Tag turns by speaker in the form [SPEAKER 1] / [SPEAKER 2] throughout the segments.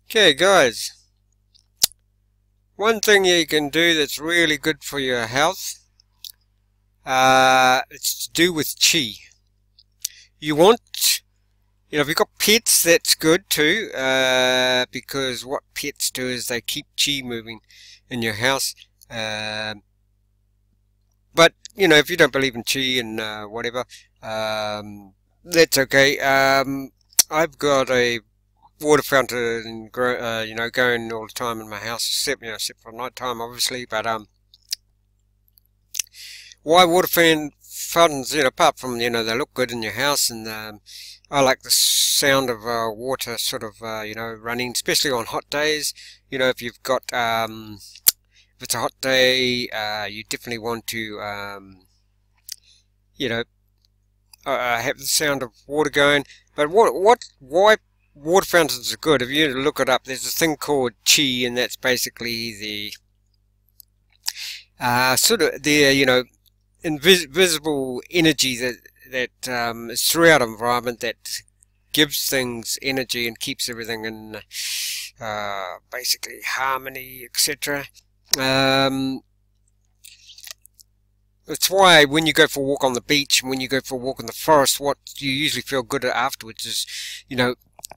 [SPEAKER 1] Okay guys, one thing you can do that's really good for your health, it's to do with chi. You want, if you've got pets, that's good too, because what pets do is they keep chi moving in your house. But if you don't believe in chi and whatever, that's okay. I've got a water fountain, going all the time in my house, except for night time, obviously. But why water fountains? Apart from they look good in your house, and I like the sound of water sort of running, especially on hot days. If you've got if it's a hot day, you definitely want to have the sound of water going. But why water fountains are good? If you look it up, there's a thing called chi, and that's basically the sort of the invisible energy that is throughout the environment that gives things energy and keeps everything in basically harmony, etc. That's why when you go for a walk on the beach and when you go for a walk in the forest, what you usually feel good afterwards is,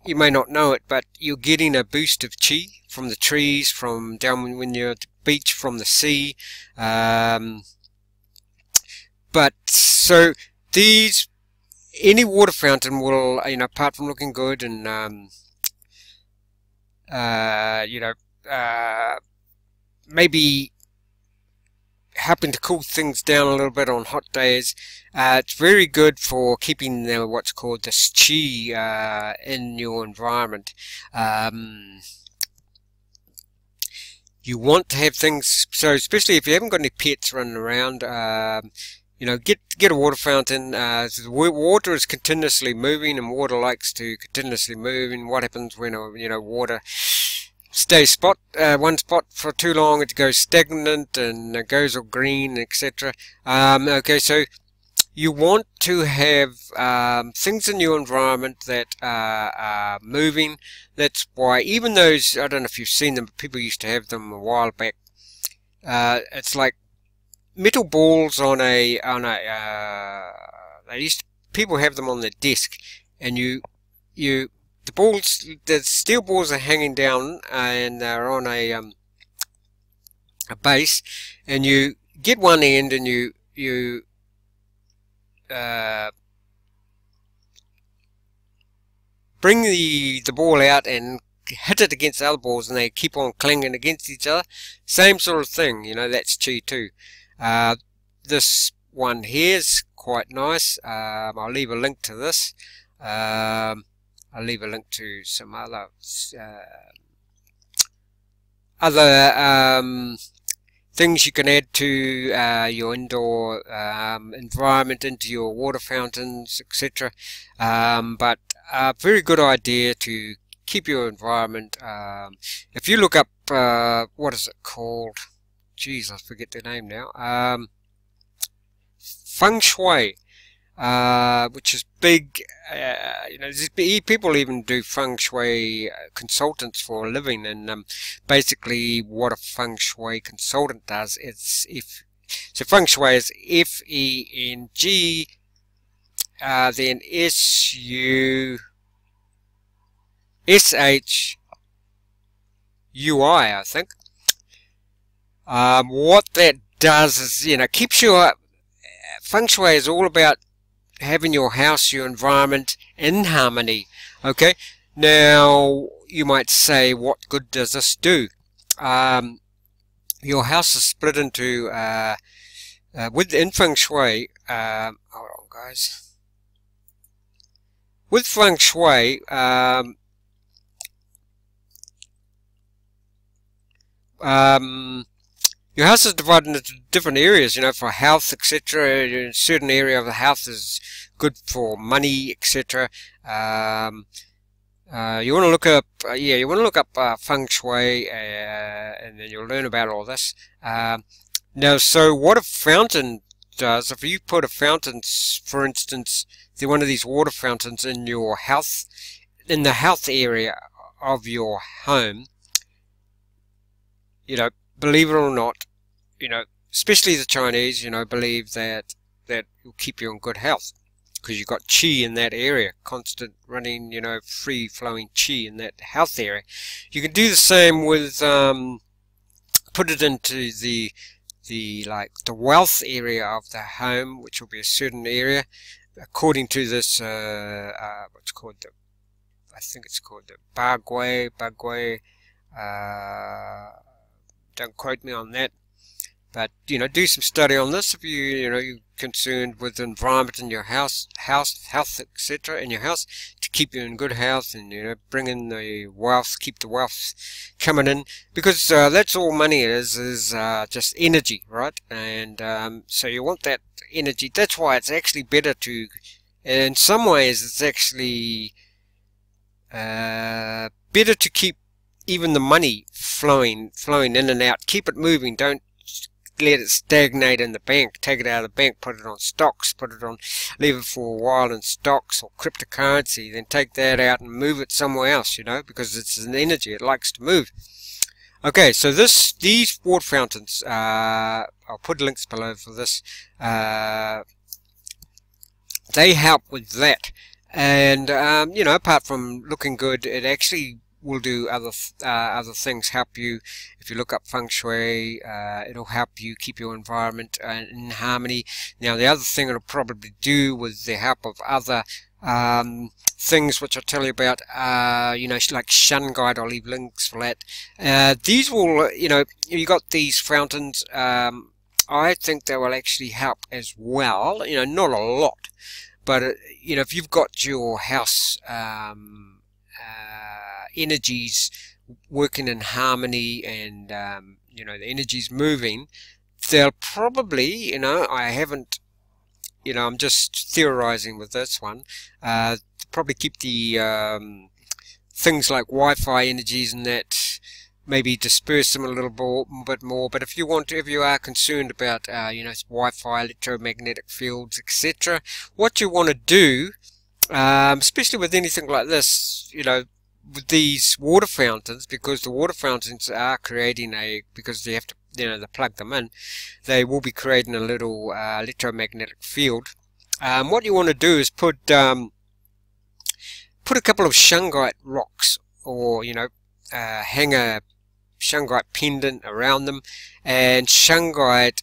[SPEAKER 1] you may not know it, but you're getting a boost of chi from the trees, from down when you're at the beach, from the sea. But so any water fountain will, apart from looking good and maybe helping to cool things down a little bit on hot days. It's very good for keeping what's called this chi in your environment. You want to have things, so especially if you haven't got any pets running around, get a water fountain. The water is continuously moving, and water likes to continuously move. And what happens when water stays one spot for too long? It goes stagnant and it goes all green, etc. Okay, so you want to have things in your environment that are moving. That's why even those, I don't know if you've seen them, but people used to have them a while back. It's like metal balls on a people have them on their desk, and the steel balls are hanging down and they're on a base, and you get one end and you bring the ball out and hit it against the other balls, and they keep on clanging against each other. Same sort of thing, that's chi too. This one here is quite nice. I'll leave a link to this. I'll leave a link to some other things you can add to your indoor environment, into your water fountains, etc. But a very good idea to keep your environment. If you look up, what is it called? Geez, I forget the name now. Feng Shui, which is big. People even do Feng Shui consultants for a living, and basically what a Feng Shui consultant does, so Feng Shui is Feng, then SHUI, I think. What that does is, keeps your Feng Shui is all about having your house, your environment in harmony. Okay, now you might say, what good does this do? Your house is split into in Feng Shui. Hold on, guys. With Feng Shui, your house is divided into different areas, for health, etc. A certain area of the house is good for money, etc. You want to look up, Feng Shui, and then you'll learn about all this. Now, so what a fountain does, if you put a fountain, for instance, one of these water fountains in your house, in the health area of your home, you know, believe it or not, you know, especially the Chinese, you know, believe that will keep you in good health, because you've got qi in that area, constant running, you know, free flowing qi in that health area. You can do the same with put it into the wealth area of the home, which will be a certain area according to this what's called the, I think it's called the Bagway. Don't quote me on that, but you know, do some study on this if you're concerned with the environment in your health, etc. in your house, to keep you in good health, and you know, bring in the wealth, keep the wealth coming in, because that's all money is just energy, right? And so you want that energy. That's why it's actually better to, in some ways, it's actually better to keep even the money flowing in and out. Keep it moving. Don't let it stagnate in the bank. Take it out of the bank, put it on stocks, leave it for a while in stocks or cryptocurrency, then take that out and move it somewhere else, you know, because it's an energy, it likes to move. Okay, so these water fountains, I'll put links below for this, they help with that. And you know, apart from looking good, it actually will do other things. Help you if you look up Feng Shui. It'll help you keep your environment in harmony. Now, the other thing it'll probably do, with the help of other things which I'll tell you about, you know, like Shun Guide. I'll leave links for that. These will, you know, you got these fountains. I think they will actually help as well. You know, not a lot, but you know, if you've got your house energies working in harmony, and you know, the energies moving, they'll probably, you know, I haven't, you know, I'm just theorizing with this one, probably keep the things like Wi-Fi energies and that, maybe disperse them a little bit more. But if you are concerned about you know, Wi-Fi, electromagnetic fields, etc., what you want to do, especially with anything like this, you know, with these water fountains, because the water fountains are creating because they have to, you know, they plug them in, they will be creating a little electromagnetic field. What you want to do is put a couple of shungite rocks, or you know, hang a shungite pendant around them, and shungite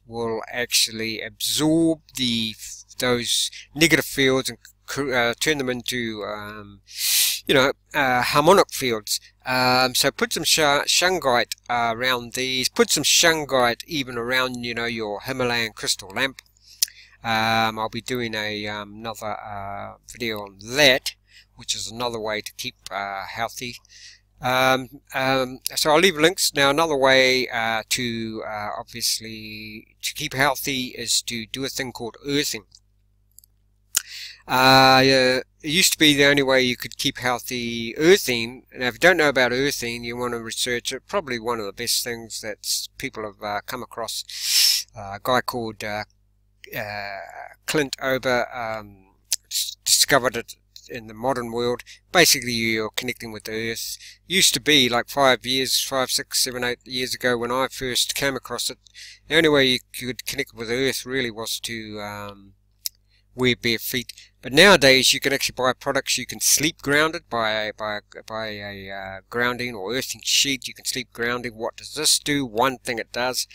[SPEAKER 1] will actually absorb those negative fields and turn them into you know, harmonic fields. So put some shungite around these. Put some shungite even around, you know, your Himalayan crystal lamp. I'll be doing another video on that, which is another way to keep healthy. So I'll leave links. Now, another way to obviously to keep healthy is to do a thing called earthing. It used to be the only way you could keep healthy, earthing. Now, if you don't know about earthing, you want to research it. Probably one of the best things that people have come across. A guy called Clint Ober discovered it in the modern world. Basically, you're connecting with the earth. Used to be like 5, 6, 7, 8 years ago when I first came across it, the only way you could connect with the earth really was to wear bare feet. But nowadays you can actually buy products. You can sleep grounded by a grounding or earthing sheet. You can sleep grounded. What does this do? One thing it does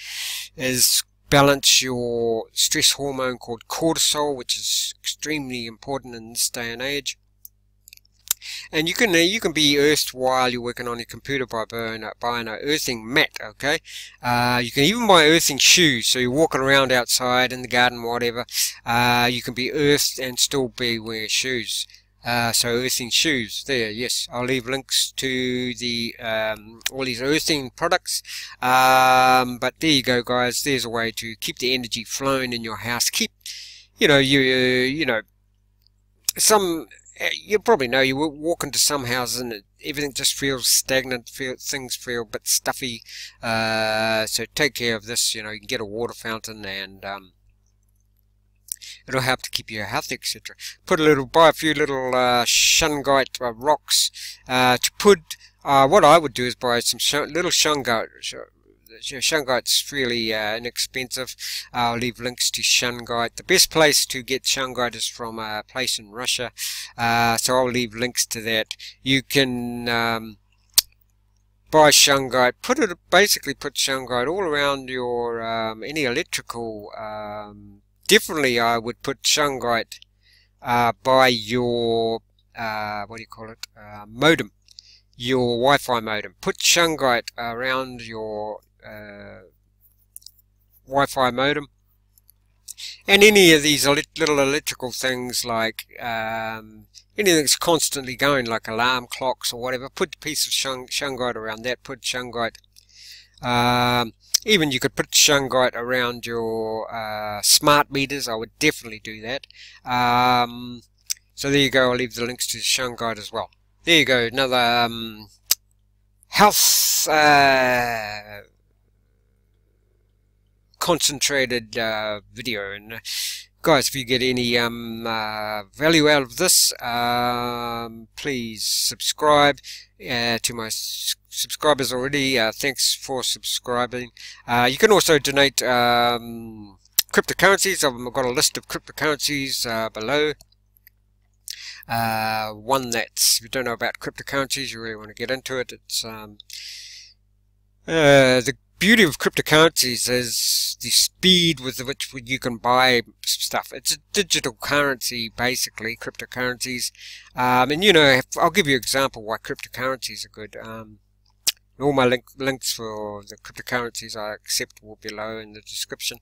[SPEAKER 1] is balance your stress hormone called cortisol, which is extremely important in this day and age. And you can be earthed while you're working on your computer by buying an earthing mat. Okay, you can even buy earthing shoes, so you're walking around outside in the garden, whatever. You can be earthed and still wear shoes. So earthing shoes there. Yes, I'll leave links to the all these earthing products. But there you go, guys. There's a way to keep the energy flowing in your house. Keep, you know, some. You probably know, you walk into some houses and everything just feels stagnant, things feel a bit stuffy. So take care of this. You know, you can get a water fountain and it'll help to keep you healthy, etc. Buy a few little shungite rocks to put. What I would do is buy some little shungite. Shungite's fairly inexpensive. I'll leave links to shungite. The best place to get shungite is from a place in Russia, so I'll leave links to that. You can buy shungite. Basically put shungite all around your any electrical. Definitely, I would put shungite by your what do you call it? Modem. Your Wi-Fi modem. Put shungite around your Wi-Fi modem, and any of these little electrical things like anything that's constantly going, like alarm clocks or whatever. Put a piece of shungite around that. Put shungite. Even you could put shungite around your smart meters. I would definitely do that. So there you go. I'll leave the links to shungite as well. There you go. Another health concentrated video. And guys, if you get any value out of this, please subscribe to my subscribers already. Thanks for subscribing. You can also donate cryptocurrencies. I've got a list of cryptocurrencies below. One that's, if you don't know about cryptocurrencies, you really want to get into it. It's the beauty of cryptocurrencies is the speed with which you can buy stuff. It's a digital currency, basically, cryptocurrencies. And you know, I'll give you an example why cryptocurrencies are good. All my links for the cryptocurrencies I accept will be below in the description.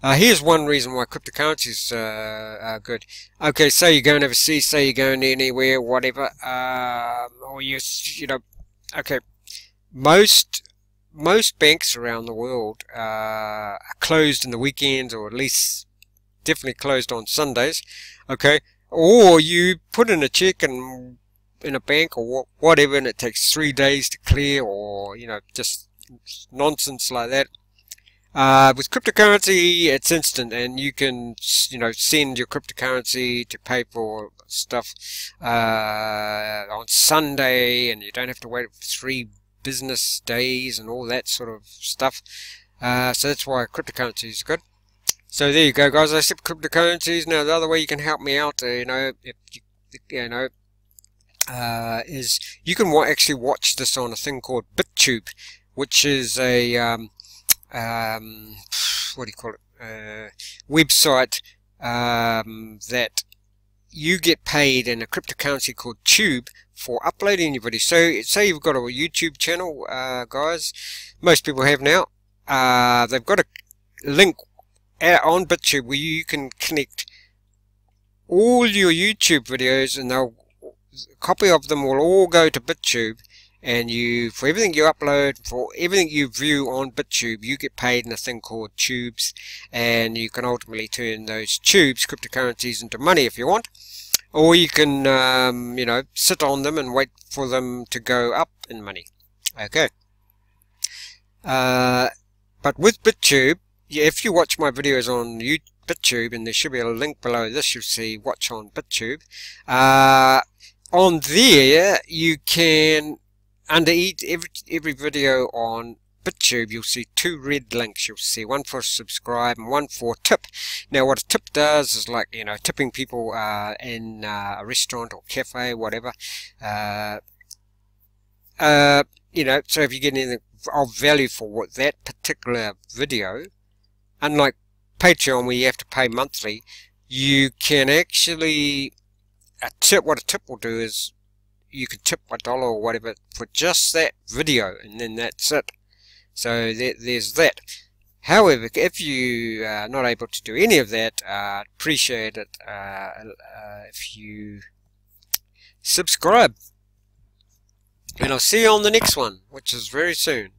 [SPEAKER 1] Here's one reason why cryptocurrencies are good. Okay, say you're going overseas, say you're going anywhere, whatever, or you know, okay, most banks around the world are closed in the weekends, or at least definitely closed on Sundays. Okay, or you put in a check in a bank or whatever, and it takes 3 days to clear, or you know, just nonsense like that. With cryptocurrency, it's instant, and you can, you know, send your cryptocurrency to pay for stuff on Sunday, and you don't have to wait for 3 business days and all that sort of stuff. So that's why cryptocurrency is good. So there you go, guys. I accept cryptocurrencies. Now the other way you can help me out, you know, if you know, is you can actually watch this on a thing called BitTube, which is a what do you call it? Website that you get paid in a cryptocurrency called Tube for uploading your video. So say you've got a YouTube channel, guys, most people have now. They've got a link on BitTube where you can connect all your YouTube videos, and a copy of them will all go to BitTube, and for everything you upload, for everything you view on BitTube, you get paid in a thing called tubes, and you can ultimately turn those tubes, cryptocurrencies, into money if you want. Or you can, you know, sit on them and wait for them to go up in money. Okay. But with BitTube, if you watch my videos on BitTube, and there should be a link below this, you'll see watch on BitTube. On there, you can, under every video on BitTube, you'll see 2 red links. You'll see one for subscribe and one for tip. Now what a tip does is, like, you know, tipping people in a restaurant or cafe, whatever. You know, so if you get anything of value for that particular video, unlike Patreon where you have to pay monthly, you can actually what a tip will do is you can tip $1 or whatever for just that video, and then that's it. So there's that. However, if you are not able to do any of that, appreciate it if you subscribe. And I'll see you on the next one, which is very soon.